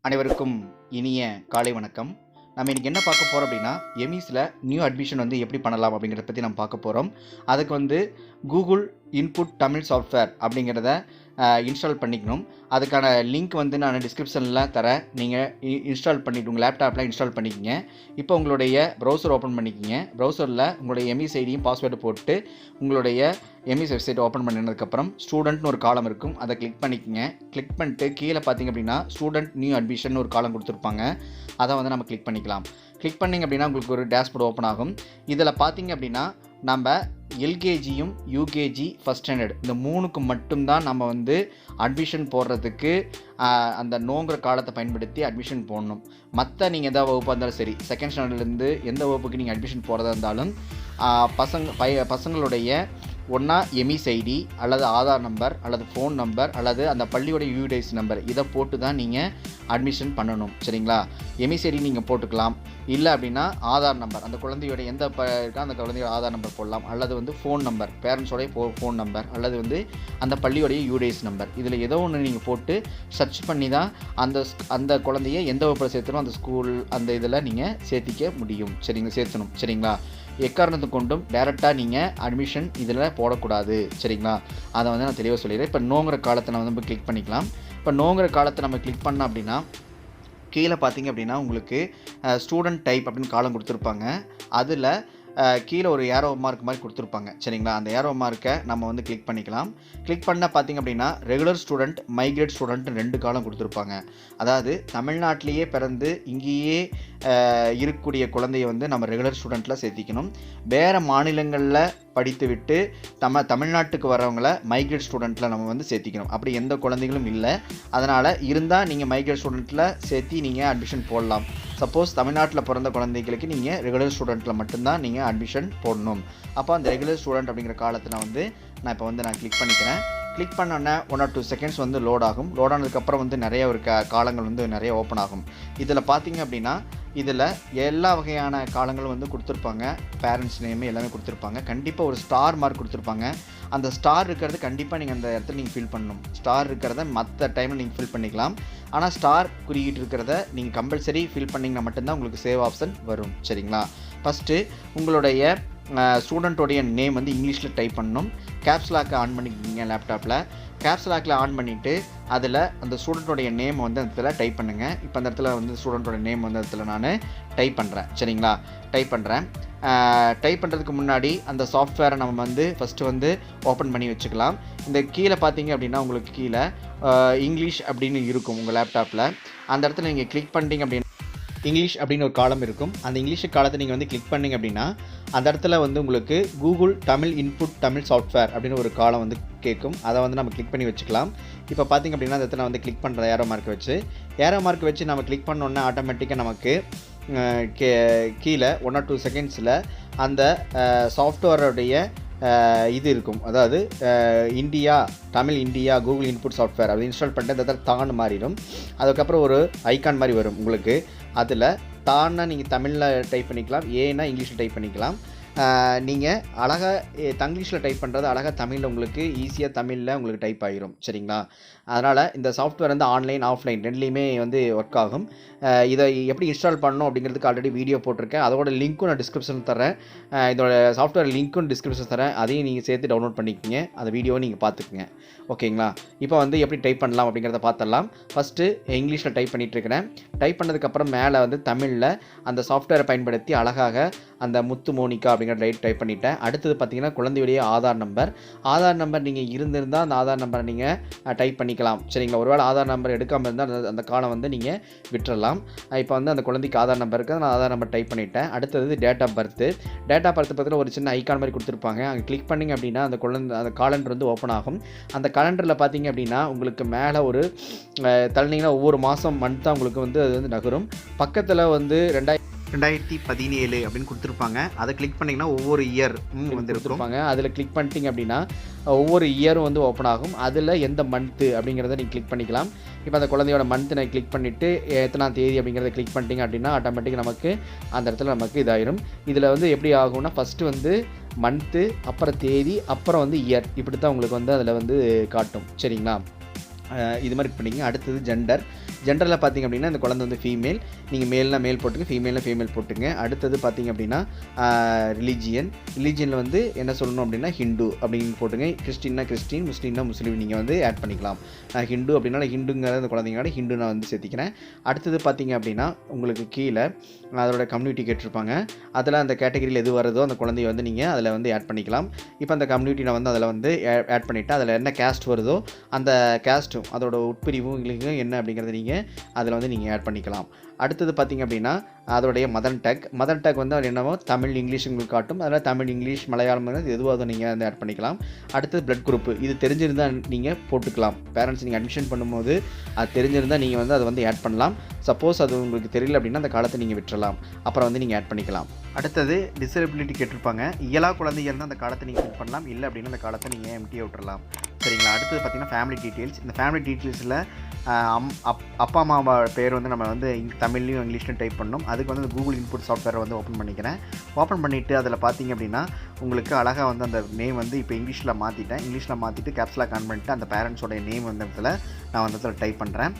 அனைவருக்கும் இனிய காலை வணக்கம். நம்ம இன்றைக்கி என்ன பார்க்க போகிறோம் அப்படின்னா, எமிஸில் நியூ அட்மிஷன் வந்து எப்படி பண்ணலாம் அப்படிங்கிறத பற்றி நம்ம பார்க்க போகிறோம். அதுக்கு வந்து கூகுள் இன்புட் தமிழ் சாஃப்ட்வேர் அப்படிங்கிறத இன்ஸ்டால் பண்ணிக்கணும். அதுக்கான லிங்க் வந்து நான் டிஸ்கிரிப்ஷனில் தரேன். நீங்கள் இன்ஸ்டால் பண்ணிவிட்டு உங்கள் லேப்டாப்பில் இன்ஸ்டால் பண்ணிக்கிங்க. இப்போ உங்களுடைய ப்ரௌசர் ஓப்பன் பண்ணிக்கிங்க. ப்ரௌசரில் உங்களுடைய எமிஸ் ஐடியும் பாஸ்வேர்டு போட்டு உங்களுடைய எமிஸ் வெப்சைட் ஓப்பன் பண்ணினதுக்கப்புறம் ஸ்டூடெண்ட்னு ஒரு காலம் இருக்கும். அதை கிளிக் பண்ணிக்கங்க. கிளிக் பண்ணிட்டு கீழே பார்த்திங்க அப்படின்னா ஸ்டூடெண்ட் நியூ அட்மிஷன் ஒரு காலம் கொடுத்துருப்பாங்க. அதை வந்து நம்ம கிளிக் பண்ணிக்கலாம். கிளிக் பண்ணிங்க அப்படின்னா உங்களுக்கு ஒரு டேஷ்போர்டு ஓப்பன் ஆகும். இதில் பார்த்திங்க அப்படின்னா நம்ம எல்கேஜியும் யூகேஜி ஃபஸ்ட் ஸ்டாண்டர்ட் இந்த மூணுக்கு மட்டும்தான் நம்ம வந்து அட்மிஷன் போடுறதுக்கு அந்த நோங்கிற காலத்தை பயன்படுத்தி அட்மிஷன் போடணும். மற்ற நீங்கள் எந்த வகுப்பாக இருந்தாலும் சரி, செகண்ட் ஸ்டாண்டர்ட்லேருந்து எந்த வகுப்புக்கு நீங்கள் அட்மிஷன் போகிறதா இருந்தாலும் பசங்களுடைய ஒன்றா எமிஸ் ஐடி அல்லது ஆதார் நம்பர் அல்லது ஃபோன் நம்பர் அல்லது அந்த பள்ளியோட யூடிஐஸ் நம்பர் இதை போட்டு தான் நீங்கள் அட்மிஷன் பண்ணணும். சரிங்களா? எமிஸ் ஐடி நீங்கள் போட்டுக்கலாம். இல்லை அப்படின்னா ஆதார் நம்பர், அந்த குழந்தையோட எந்த இருக்கா அந்த குழந்தையோட ஆதார் நம்பர் போடலாம். அல்லது வந்து ஃபோன் நம்பர், பேரண்ட்ஸோடைய ஃபோன் நம்பர் அல்லது வந்து அந்த பள்ளியோடைய யூடிஐஸ் நம்பர், இதில் ஏதோ ஒன்று நீங்கள் போட்டு சர்ச் பண்ணி தான் அந்த குழந்தைய எந்த வகுப்பில் சேர்த்தணும் அந்த ஸ்கூல் அந்த இதில் நீங்கள் சேர்த்திக்க முடியும். சேர்த்தணும். சரிங்களா? எக்காரணத்தை கொண்டும் டைரெக்டாக நீங்கள் அட்மிஷன் இதில் போடக்கூடாது. சரிங்களா? அதை வந்து நான் தெளிவாக சொல்லிடுறேன். இப்போ நோங்கிற காலத்தை நம்ம வந்து கிளிக் பண்ணிக்கலாம். இப்போ நோங்கிற காலத்தை நம்ம கிளிக் பண்ணோம் அப்படின்னா கீழே பார்த்திங்க அப்படின்னா உங்களுக்கு ஸ்டூடெண்ட் டைப் அப்படின்னு காலம் கொடுத்துருப்பாங்க. அதில் கீழே ஒரு ஏரோ மார்க் மாதிரி கொடுத்துருப்பாங்க. சரிங்களா? அந்த ஏரோ மார்க்கை நம்ம வந்து கிளிக் பண்ணிக்கலாம். கிளிக் பண்ண பார்த்திங்க அப்படின்னா ரெகுலர் ஸ்டூடெண்ட், மைக்ரேட் ஸ்டூடெண்ட் 2 காலம் கொடுத்துருப்பாங்க. அதாவது தமிழ்நாட்டிலேயே பிறந்து இங்கேயே இருக்கக்கூடிய குழந்தைய வந்து நம்ம ரெகுலர் ஸ்டூடெண்ட்டில் சேர்த்திக்கணும். வேறு மாநிலங்களில் படித்து விட்டு தமிழ்நாட்டுக்கு வரவங்கள மைக்ரேட் ஸ்டூடெண்ட்டில் நம்ம வந்து சேர்த்திக்கணும். அப்படி எந்த குழந்தைகளும் இல்லை. அதனால் இருந்தால் நீங்கள் மைக்ரேட் ஸ்டூடெண்ட்டில் சேர்த்தி நீங்கள் அட்மிஷன் போடலாம். சப்போஸ் தமிழ்நாட்டில் பிறந்த குழந்தைகளுக்கு நீங்கள் ரெகுலர் ஸ்டூடெண்ட்டில் மட்டும்தான் நீங்கள் அட்மிஷன் போடணும். அப்போ அந்த ரெகுலர் ஸ்டூடெண்ட் அப்படிங்கிற காலத்தில் நான் இப்போ வந்து கிளிக் பண்ணிக்கிறேன். கிளிக் பண்ணோன்னே 1 or 2 seconds வந்து லோட் ஆகும். லோட் ஆனதுக்கப்புறம் வந்து நிறைய ஒரு காலங்கள் வந்து நிறைய ஓப்பன் ஆகும். இதில் பார்த்திங்க அப்படின்னா இதில் எல்லா வகையான காலங்களும் வந்து கொடுத்துருப்பாங்க. பேரண்ட்ஸ் நேமு எல்லாமே கொடுத்துருப்பாங்க. கண்டிப்பாக ஒரு ஸ்டார் மார்க் கொடுத்துருப்பாங்க. அந்த ஸ்டார் இருக்கிறது கண்டிப்பாக நீங்கள் அந்த இடத்துல நீங்கள் ஃபில் பண்ணணும். ஸ்டார் இருக்கிறத மற்ற டைமில் நீங்கள் ஃபில் பண்ணிக்கலாம். ஆனால் ஸ்டார் குறியீட்டு இருக்கிறத நீங்கள் கம்பல்சரி ஃபில் பண்ணிங்கன்னா மட்டும்தான் உங்களுக்கு சேவ் ஆப்ஷன் வரும். சரிங்களா? ஃபஸ்ட்டு உங்களுடைய ஸ்டூடெண்ட்டோடைய நேம் வந்து இங்கிலீஷில் டைப் பண்ணணும். கேப்ஸ் லாக்கை ஆன் பண்ணிக்கிங்க. லேப்டாப்பில் கேப்ஸ் லாக்கில் ஆன் பண்ணிவிட்டு அதில் அந்த ஸ்டூடெண்ட்டோடைய நேம் வந்து அந்த இடத்துல டைப் பண்ணுங்கள். இப்போ அந்த இடத்துல வந்து ஸ்டூடெண்ட்டோட நேம் வந்து இடத்துல நான் டைப் பண்ணுறேன். சரிங்களா? டைப் பண்ணுறேன். டைப் பண்ணுறதுக்கு முன்னாடி அந்த சாஃப்ட்வேரை நம்ம வந்து ஃபஸ்ட்டு வந்து ஓப்பன் பண்ணி வச்சுக்கலாம். இந்த கீழே பார்த்தீங்க அப்படின்னா உங்களுக்கு கீழே இங்கிலீஷ் அப்படின்னு இருக்கும் உங்கள் லேப்டாப்பில். அந்த இடத்துல நீங்கள் கிளிக் பண்ணிட்டீங்க அப்படின்னா இங்கிலீஷ் அப்படின்னு ஒரு காலம் இருக்கும். அந்த இங்கிலீஷ் காலத்தை நீங்கள் வந்து கிளிக் பண்ணிங்க அப்படின்னா அந்த இடத்துல வந்து உங்களுக்கு Google Tamil input Tamil software அப்படின்னு ஒரு காலம் வந்து கேட்கும். அதை வந்து நம்ம கிளிக் பண்ணி வச்சுக்கலாம். இப்போ பார்த்திங்க அப்படின்னா அந்த இடத்துல வந்து கிளிக் பண்ணுற ஏரோ மார்க் வச்சு நம்ம கிளிக் பண்ணோன்னே ஆட்டோமேட்டிக்காக நமக்கு கீழே 1 or 2 secondsல அந்த சாஃப்ட்வேருடைய இது இருக்கும். அதாவது Tamil India Google input software அப்படி இன்ஸ்டால் பண்ணிட்டு அந்த இடத்துல தான் மாறிடும். அதுக்கப்புறம் ஒரு ஐக்கான் மாதிரி வரும் உங்களுக்கு. அதில் தான்னா நீங்கள் தமிழில் டைப் பண்ணிக்கலாம், ஏன்னா இங்கிலீஷில் டைப் பண்ணிக்கலாம். நீங்கள் அழகாக தங்கிலீஷில் டைப் பண்ணுறது அழகாக தமிழில் உங்களுக்கு ஈஸியாக தமிழில் உங்களுக்கு டைப் ஆகிரும். சரிங்களா? அதனால் இந்த சாஃப்ட்வேர் வந்து ஆன்லைன் ஆஃப்லைன் ரெண்டுலேயுமே வந்து ஒர்க் ஆகும். இதை எப்படி இன்ஸ்டால் பண்ணணும் அப்படிங்கிறதுக்கு ஆல்ரெடி வீடியோ போட்டிருக்கேன். அதோட லிங்க்கும் நான் டிஸ்கிரிப்ஷனில் தரேன். இதோட சாஃப்ட்வேர் லிங்க்கும் டிஸ்கிரிப்ஷன் தரேன். அதையும் நீங்கள் சேர்த்து டவுன்லோட் பண்ணிக்கோங்க. அந்த வீடியோவை நீங்கள் பார்த்துக்குங்க. ஓகேங்களா? இப்போ வந்து எப்படி டைப் பண்ணலாம் அப்படிங்கிறத பார்த்துடலாம். ஃபஸ்ட்டு இங்கிலீஷில் டைப் பண்ணிகிட்ருக்கிறேன். டைப் பண்ணதுக்கப்புறம் மேலே வந்து தமிழில் அந்த சாஃப்ட்வேரை பயன்படுத்தி அழகாக அந்த முத்து மோனிகா அப்படிங்கிற டைப் பண்ணிட்டேன். அடுத்தது பார்த்திங்கன்னா குழந்தையுடைய ஆதார் நம்பர் நீங்கள் இருந்திருந்தால் அந்த ஆதார் நம்பரை நீங்கள் டைப் பண்ணிக்கலாம். சரிங்களா? ஒருவேளை ஆதார் நம்பர் எடுக்காமல் இருந்தால் அந்த காலம் வந்து நீங்கள் விட்டுறலாம். இப்போ வந்து அந்த குழந்தைக்கு ஆதார் நம்பர் இருக்குது. நான் ஆதார் நம்பர் டைப் பண்ணிட்டேன். அடுத்தது டேட் ஆஃப் பர்த் பக்கத்தில் ஒரு சின்ன ஐக்கான் மாதிரி கொடுத்துருப்பாங்க. அங்கே கிளிக் பண்ணிங்க அப்படின்னா அந்த காலண்டர் வந்து ஓப்பன் ஆகும். அந்த காலண்டரில் பார்த்திங்க அப்படின்னா உங்களுக்கு மேலே ஒரு தள்ளினீங்கன்னா ஒவ்வொரு மாதம் மந்த்தாக உங்களுக்கு வந்து அது வந்து நகரும். பக்கத்தில் வந்து 2017 அப்படின்னு கொடுத்துருப்பாங்க. அதை கிளிக் பண்ணிங்கன்னா ஒவ்வொரு இயர் வந்து கொடுத்துருப்பாங்க. அதில் கிளிக் பண்ணிட்டீங்க அப்படின்னா ஒவ்வொரு இயரும் வந்து ஓப்பன் ஆகும். அதில் எந்த மந்த்து அப்படிங்கிறத நீங்கள் கிளிக் பண்ணிக்கலாம். இப்போ அந்த குழந்தையோட மந்த்து நான் கிளிக் பண்ணிவிட்டு எத்தனாம் தேதி அப்படிங்கிறத கிளிக் பண்ணிட்டீங்க அப்படின்னா ஆட்டோமேட்டிக்காக நமக்கு அந்த இடத்துல நமக்கு இதாயிரும். இதில் வந்து எப்படி ஆகும்னா ஃபஸ்ட்டு வந்து மந்த்து, அப்புறம் தேதி, அப்புறம் வந்து இயர், இப்படி தான் உங்களுக்கு வந்து அதில் வந்து காட்டும். சரிங்களா? இது மாதிரி பண்ணிங்க. அடுத்தது ஜெண்டரில் பார்த்திங்க அப்படின்னா இந்த குழந்தை வந்து ஃபீமேல், நீங்கள் மேல்னா மேல் போட்டுங்க, ஃபீமேல்னா ஃபீமேல் போட்டுங்க. அடுத்தது பார்த்திங்க அப்படின்னா ரிலீஜியனில் வந்து என்ன சொல்லணும் அப்படின்னா ஹிந்து அப்படின்னு போட்டுங்க. கிறிஸ்டின்னா கிறிஸ்டின், முஸ்லீம்னா முஸ்லீம் நீங்கள் வந்து ஆட் பண்ணிக்கலாம். நான் ஹிந்து அப்படின்னா ஹிந்துங்கிற அந்த குழந்தைங்களோட ஹிந்து நான் வந்து சேர்த்திக்கிறேன். அடுத்தது பார்த்திங்க அப்படின்னா உங்களுக்கு கீழே அதோட கம்யூனிட்டி கேட்டிருப்பாங்க. அதில் அந்த கேட்டகரியில் எது வருதோ அந்த குழந்தைய வந்து நீங்கள் அதில் வந்து ஆட் பண்ணிக்கலாம். இப்போ அந்த கம்யூனிட்டி நான் வந்து அதில் வந்து ஆட் பண்ணிவிட்டு அதில் என்ன கேஸ்ட் வருதோ அந்த கேஸ்ட்டும் அதோட உட்பிரிவும் உங்களுக்கு என்ன அப்படிங்கிறத நீங்கள் அதில் வந்து நீங்கள் ஆட் பண்ணிக்கலாம். அடுத்தது பார்த்திங்க அப்படின்னா அதோடைய மதர் டேக் வந்து அது என்னவோ தமிழ், இங்கிலீஷ் உங்களுக்கு காட்டும். அதில் தமிழ், இங்கிலீஷ், மலையாளம் எதுவாக நீங்கள் வந்து ஆட் பண்ணிக்கலாம். அடுத்தது பிளட் குரூப், இது தெரிஞ்சிருந்தால் நீங்கள் போட்டுக்கலாம். பேரண்ட்ஸ் நீங்கள் அட்மிஷன் பண்ணும்போது அது தெரிஞ்சிருந்தால் நீங்கள் வந்து அதை வந்து ஆட் பண்ணலாம். சப்போஸ் அது உங்களுக்கு தெரியல அப்படின்னா அந்த காலத்தை நீங்கள் விட்டுறலாம், அப்புறம் வந்து நீங்கள் ஆட் பண்ணிக்கலாம். அடுத்தது டிசபிலிட்டி கேட்டிருப்பாங்க. இயலா குழந்தைகள் இருந்தால் அந்த காலத்தை நீங்கள் ஃபில் பண்ணலாம், இல்லை அப்படின்னா அந்த காலத்தை நீங்கள் எம்டியாக விட்டுறலாம். சரிங்களா. அடுத்தது பார்த்திங்கன்னா ஃபேமிலி டீட்டெயில்ஸ். இந்த ஃபேமிலி டீட்டெயில்ஸில் அப்பா அம்மா பேர் வந்து நம்ம வந்து தமிழ்லையும் இங்கிலீஷ்லையும் டைப் பண்ணணும். அதுக்கு வந்து கூகுள் இன்புட் சாஃப்ட்வேரை வந்து ஓப்பன் பண்ணிக்கிறேன். ஓப்பன் பண்ணிவிட்டு அதில் பார்த்திங்க அப்படின்னா உங்களுக்கு அழகாக வந்து அந்த நேம் வந்து இப்போ இங்கிலீஷில் மாற்றிட்டு கேப்ஸ்லாக் ஆன் பண்ணிவிட்டு அந்த பேரண்ட்ஸோடைய நேம் வந்து இடத்துல நான் வந்து இடத்துல டைப் பண்ணுறேன்.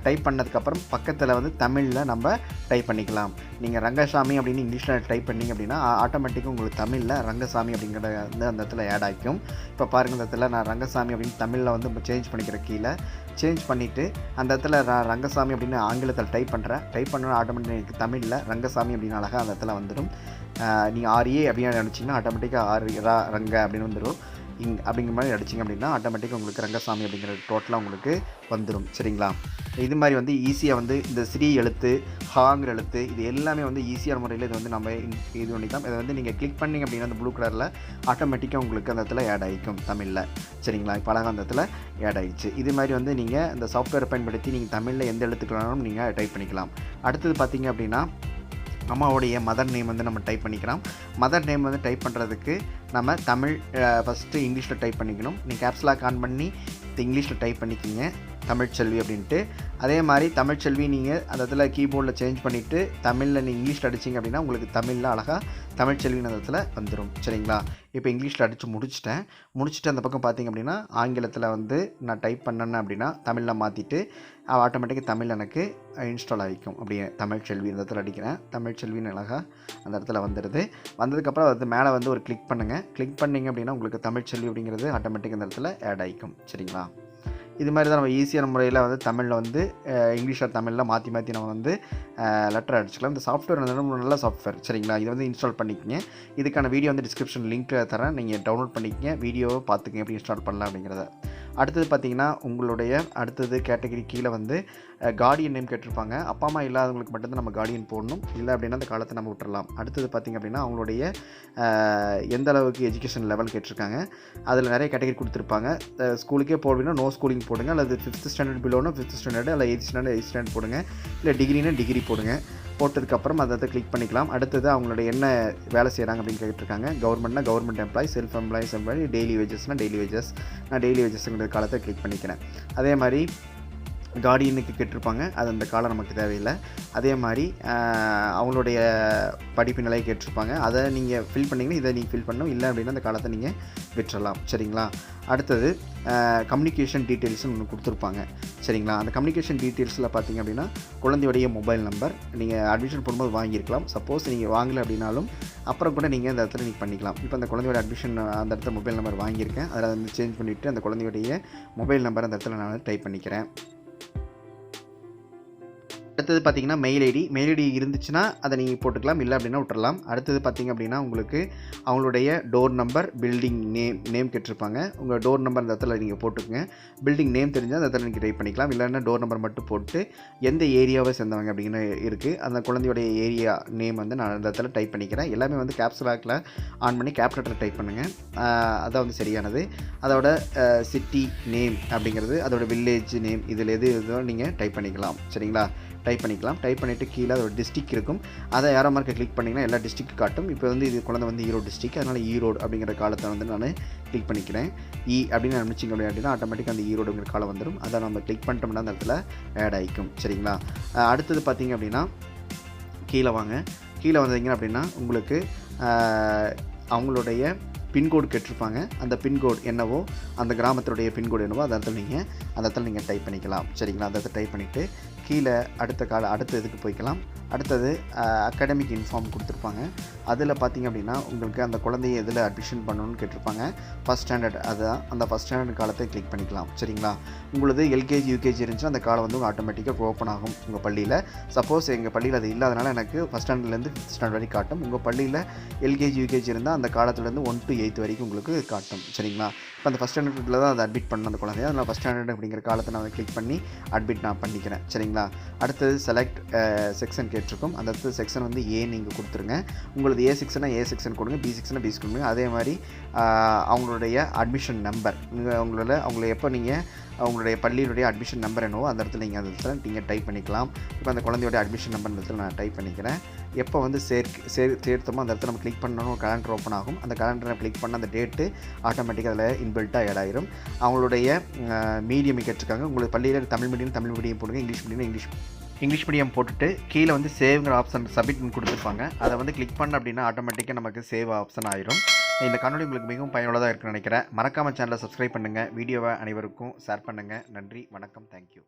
டைப் பண்ணதுக்கப்புறம் பக்கத்தில் வந்து தமிழில் நம்ம டைப் பண்ணிக்கலாம். நீங்கள் ரங்கசாமி அப்படின்னு இங்கிலீஷில் டைப் பண்ணிங்க அப்படின்னா ஆட்டோமேட்டிக்காக உங்களுக்கு தமிழில் ரங்கசாமி அப்படிங்கிற வந்து அந்த இடத்துல ஆட் ஆகிக்கும். இப்போ பாருங்கள், இந்த இடத்துல நான் ரங்கசாமி அப்படின்னு தமிழில் வந்து சேஞ்ச் பண்ணிக்கிறேன். கீழே சேஞ்ச் பண்ணிவிட்டு அந்த இடத்துல ரங்கசாமி அப்படின்னு ஆங்கிலத்தில் டைப் பண்ணணும். ஆட்டோமேட்டிக் தமிழில் ரங்கசாமி அப்படின்னு அழகாக அந்த இடத்துல வந்துடும். நீங்கள் ஆர்ஏ அப்படின்னு நினச்சிங்கன்னா ஆட்டோமேட்டிக்காக ரங்க அப்படின்னு வந்துடும். அப்படிங்கிற மாதிரி அடிச்சிங்க அப்படின்னா ஆட்டோமேட்டிக்காக உங்களுக்கு ரங்கசாமி அப்படிங்கிற டோட்டலாக உங்களுக்கு வந்துடும். சரிங்களா. இது மாதிரி வந்து ஈஸியாக வந்து இந்த ஸ்ரீ எழுத்து, ஹாங்கிற எழுத்து, இது எல்லாமே வந்து ஈஸியான முறையில் இது வந்து நம்ம இது பண்ணிக்கலாம். இதை வந்து நீங்கள் கிளிக் பண்ணிங்க அப்படின்னா அந்த ப்ளூ கலரில் ஆட்டோமேட்டிக்காக உங்களுக்கு அந்த இடத்துல ஆட் ஆகிக்கும் தமிழில். சரிங்களா. இப்போ அழகாக அந்த இடத்துல ஆட் ஆகிடுச்சு. இது மாதிரி வந்து நீங்கள் இந்த சாஃப்ட்வேரை பயன்படுத்தி நீங்கள் தமிழில் எந்த எழுத்துக்களாலும் நீங்கள் டைப் பண்ணிக்கலாம். அடுத்தது பார்த்திங்க அப்படின்னா அம்மாவுடைய மதர் நேம் வந்து நம்ம டைப் பண்ணிக்கலாம். மதர் நேம் வந்து டைப் பண்ணுறதுக்கு நம்ம தமிழ் ஃபஸ்ட்டு இங்கிலீஷில் டைப் பண்ணிக்கணும். நீங்கள் கேப்ஸ்லாக் ஆன் பண்ணி இங்கிலீஷில் டைப் பண்ணிக்கிங்க தமிழ்ச்செல்வி அப்படின்ட்டு. அதே மாதிரி தமிழ்ச்செல்வி நீங்கள் அந்த இடத்துல கீபோர்டில் சேஞ்ச் பண்ணிவிட்டு தமிழில் நீங்கள் இங்கிலீஷில் அடிச்சிங்க அப்படின்னா உங்களுக்கு தமிழில் அழகாக தமிழ்ச்செல்வின்னு அந்த இடத்துல வந்துடும். சரிங்களா. இப்போ இங்கிலீஷில் அடித்து முடிச்சுட்டு அந்த பக்கம் பார்த்திங்க அப்படின்னா ஆங்கிலத்தில் வந்து நான் டைப் பண்ணேன்னு அப்படின்னா தமிழில் மாற்றிட்டு ஆட்டோமேட்டிக்காக தமிழ் எனக்கு இன்ஸ்டால் ஆகிக்கும். அப்படியே தமிழ்ச்செல்வி இந்த இடத்துல அடிக்கிறேன். தமிழ்ச்செல்வின்னு அழகாக அந்த இடத்துல வந்துடுது. வந்ததுக்கப்புறம் அது மேலே வந்து ஒரு கிளிக் பண்ணிங்க அப்படின்னா உங்களுக்கு தமிழ்ச்செல்வி அப்படிங்கிறது ஆட்டோமேட்டிக்காக இந்த இடத்துல ஆட் ஆகிக்கும். சரிங்களா. இது மாதிரி தான் நம்ம ஈஸியான முறையில் வந்து தமிழில் வந்து இங்கிலீஷில் தமிழில் மாற்றி நம்ம வந்து லெட்டர் அடிச்சுக்கலாம். இந்த சாஃப்ட்வேர் வந்து நல்ல சாஃப்ட்வேர். சரிங்களா. இதை வந்து இன்ஸ்டால் பண்ணிக்கங்க. இதுக்கான வீடியோ வந்து டிஸ்கிரிப்ஷன் லிங்க் தரேன், நீங்கள் டவுன்லோட் பண்ணிக்கங்க, வீடியோவை பார்த்துக்கங்க எப்படி இன்ஸ்டால் பண்ணலாம் அப்படிங்கிறத. அடுத்தது பார்த்திங்கன்னா உங்களுடைய அடுத்தது கேட்டகரி கீழே வந்து கார்டியன் நேம் கேட்டிருப்பாங்க. அப்பா அம்மா இல்லாதவங்களுக்கு மட்டும்தான் நம்ம கார்டியன் போடணும், இல்லை அப்படின்னா அந்த காலத்தை நம்ம விட்டுறலாம். அடுத்தது பார்த்திங்க அப்படின்னா அவங்களுடைய எந்த அளவுக்கு எஜுகேஷன் லெவல் கேட்டிருக்காங்க. அதில் நிறைய கேட்டகரி கொடுத்துருப்பாங்க. ஸ்கூலுக்கே போடுவீங்கன்னா நோ ஸ்கூலிங் போடுங்க, அல்லது 5th ஸ்டாண்டர்ட் பிலோனா 5th ஸ்டாண்டர்டு, இல்லை 8th ஸ்டாண்டர்ட் போடுங்க, இல்லை டிகிரினா டிகிரி போடுங்க. போட்டதுக்கப்புறம் அதை கிளிக் பண்ணிக்கலாம். அடுத்தது அவங்களுடைய என்ன வேலை செய்கிறாங்க அப்படின்னு கேட்டிருக்காங்க. கவர்மெண்ட்னா government employee, self employee, daily வேஜஸ்னால் டெய்லி வேஜஸ். நான் டெய்லி வேஜஸ்ங்கிற காலத்தை கிளிக் பண்ணிக்கிறேன். அதே மாதிரி கார்டியனுக்கு கேட்டிருப்பாங்க, அது அந்த காலம் நமக்கு தேவையில்லை. அதே மாதிரி அவங்களுடைய படிப்பு நிலையை கேட்டிருப்பாங்க, அதை நீங்கள் ஃபில் பண்ணிங்கன்னா இதை நீங்கள் ஃபில் பண்ணணும், இல்லை அப்படின்னா அந்த காலத்தை நீங்கள் விட்டுறலாம். சரிங்களா. அடுத்தது கம்யூனிகேஷன் டீட்டெயில்ஸ்னு ஒன்று கொடுத்துருப்பாங்க. சரிங்களா. அந்த கம்யூனிகேஷன் டீட்டெயில்ஸில் பார்த்திங்க அப்படின்னா குழந்தையுடைய மொபைல் நம்பர் நீங்கள் அட்மிஷன் போடும்போது வாங்கியிருக்கலாம். சப்போஸ் நீங்கள் வாங்கலை அப்படின்னாலும் அப்புறம் கூட நீங்கள் அந்த இடத்துல நீங்கள் பண்ணிக்கலாம். இப்போ அந்த குழந்தையோட அட்மிஷன் அந்த இடத்துல மொபைல் நம்பர் வாங்கியிருக்கேன், அதில் வந்து சேஞ்ச் பண்ணிவிட்டு அந்த குழந்தையுடைய மொபைல் நம்பர் அந்த இடத்துல நான் டைப் பண்ணிக்கிறேன். அடுத்தது பார்த்திங்கன்னா மெயில் ஐடி இருந்துச்சுன்னா அதை நீங்கள் போட்டுக்கலாம், இல்லை அப்படின்னா விட்டுறலாம். அடுத்தது பார்த்திங்க அப்படின்னா உங்களுக்கு அவங்களுடைய டோர் நம்பர், பில்டிங் நேம் கேட்டிருப்பாங்க. உங்கள் டோர் நம்பர் அந்த இடத்துல நீங்கள் போட்டுக்கோங்க. பில்டிங் நேம் தெரிஞ்சால் அந்த இடத்துல நீங்கள் டைப் பண்ணிக்கலாம், இல்லைன்னா டோர் நம்பர் மட்டும் போட்டு எந்த ஏரியாவை சேர்ந்தவங்க அப்படின்னு இருக்குது அந்த குழந்தையோடைய ஏரியா நேம் வந்து நான் அந்த இடத்துல டைப் பண்ணிக்கிறேன். எல்லாமே வந்து கேப்ஸ்லாக்கில் ஆன் பண்ணி கேப்லெட்டர் டைப் பண்ணுங்கள், அதான் வந்து சரியானது. அதோட சிட்டி நேம் அப்படிங்கிறது, அதோட வில்லேஜ் நேம், இதில் எது நீங்கள் டைப் பண்ணிக்கலாம். சரிங்களா. டைப் பண்ணிவிட்டு கீழே அதோட டிஸ்ட்ரிக் இருக்கும், அதை யாரோ மார்க்கை கிளிக் பண்ணிங்கன்னா எல்லா டிஸ்ட்ரிக்ட் காட்டும். இப்போ வந்து இது குழந்தை வந்து ஈரோடு டிஸ்ட்ரிக், அதனால் ஈரோடு அப்படிங்கிற காலத்தை வந்து நான் கிளிக் பண்ணிக்கிறேன். அப்படின்னு நினச்சிங்க அப்படின்னா ஆட்டோமேட்டிக்காக அந்த ஈரோடுங்கிற காலம் வந்துடும். அதை நம்ம கிளிக் பண்ணிட்டோம்னா அந்த இடத்துல ஆட் ஆகிக்கும். சரிங்களா. அடுத்தது பார்த்திங்க அப்படின்னா கீழே வந்தீங்க அப்படின்னா உங்களுக்கு அவங்களுடைய பின்கோடு கேட்டிருப்பாங்க. அந்த பின்கோடு என்னவோ, அந்த கிராமத்துடைய பின்கோடு என்னவோ அந்த இடத்துல நீங்கள் டைப் பண்ணிக்கலாம். சரிங்களா? அந்த இடத்துல டைப் பண்ணிவிட்டு கீழே அடுத்த இதுக்கு போய்க்கலாம். அடுத்தது அகாடமிக் இன்ஃபார்ம் கொடுத்துருப்பாங்க. அதில் பார்த்திங்க அப்படின்னா உங்களுக்கு அந்த குழந்தைய எதில் அட்மிஷன் பண்ணணும்னு கேட்டிருப்பாங்க. ஃபஸ்ட் ஸ்டாண்டர்ட், அதுதான் அந்த ஃபஸ்ட் ஸ்டாண்டர்ட் காலத்தை கிளிக் பண்ணிக்கலாம். சரிங்களா? உங்களது எல்கேஜி யூகேஜி இருந்துச்சுன்னா அந்த காலம் வந்து ஆட்டோமேட்டிக்காக ஓப்பன் ஆகும் உங்கள் பள்ளியில். சப்போஸ் எங்கள் பள்ளியில் அது இல்லாதனால எனக்கு ஃபஸ்ட் ஸ்டாண்டர்ட்லேருந்து 5th ஸ்டாண்டர்ட் வரைக்கும் காட்டும். உங்கள் பள்ளியில் எல்கேஜி யூகேஜி இருந்தால் அந்த காலத்துலேருந்து 1 to 8th வரைக்கும் உங்களுக்கு காட்டும். சரிங்களா? இப்போ அந்த ஃபஸ்ட் ஸ்டாண்டர்டில் தான் அதை அட்மிட் பண்ண அந்த குழந்தைய, அதனால் ஃபஸ்ட் ஸ்டாண்டர்ட் அப்படிங்கிற காலத்தை நான் கிளிக் பண்ணி அட்மிட் நான் பண்ணிக்கிறேன். சரிங்களா? அடுத்தது செலக்ட் செக்ஷன் கேட்டிருக்கும். அந்த இடத்துல செக்ஷன் வந்து ஏ நீங்கள் கொடுத்துருங்க. உங்களது ஏ செக்ஷனா ஏ செக்ஷன் கொடுங்க, பி செக்ஷனா பி செக்ஷன் கொடுங்க. அதே மாதிரி அவங்களுடைய அட்மிஷன் நம்பர் அவங்கள எப்போ நீங்கள் அவங்களுடைய பள்ளியினுடைய அட்மிஷன் நம்பர் என்னவோ அந்த இடத்துல நீங்கள் டைப் பண்ணிக்கலாம். இப்போ அந்த குழந்தையோட அட்மிஷன் நம்பர் இந்த இடத்துல நான் டைப் பண்ணிக்கிறேன். எப்போ வந்து சேர்த்தோமோ அந்த இடத்துல நம்ம கிளிக் பண்ணணும், கேலண்டர் ஓப்பன் ஆகும். அந்த கேலண்டரை கிளிக் பண்ண அந்த டேட்டு ஆட்டோமேட்டிக்காக அதில் இன்பில்ட்டாக ஆட் ஆயிரும். அவங்களுடைய மீடியம் கேட்டிருக்காங்க. உங்களுக்கு பள்ளியில் தமிழ் மீடியம் போடுங்க, இங்கிலீஷ் மீடியம் போட்டுட்டு கீழே வந்து சேவ்ங்கிற ஆப்ஷன் சப்மிட்னு கொடுத்துருப்பாங்க. அதை வந்து கிளிக் பண்ண அப்படின்னா ஆட்டோமேட்டிக்காக நமக்கு சேவ் ஆப்ஷன் ஆயிரும். இந்த காணொலி உங்களுக்கு மிகவும் பயனுள்ளதாக இருக்குன்னு நினைக்கிறேன். மறக்காமல் சேனலை சப்ஸ்கிரைப் பண்ணுங்கள். வீடியோவை அனைவருக்கும் ஷேர் பண்ணுங்கள். நன்றி, வணக்கம், தேங்க்யூ.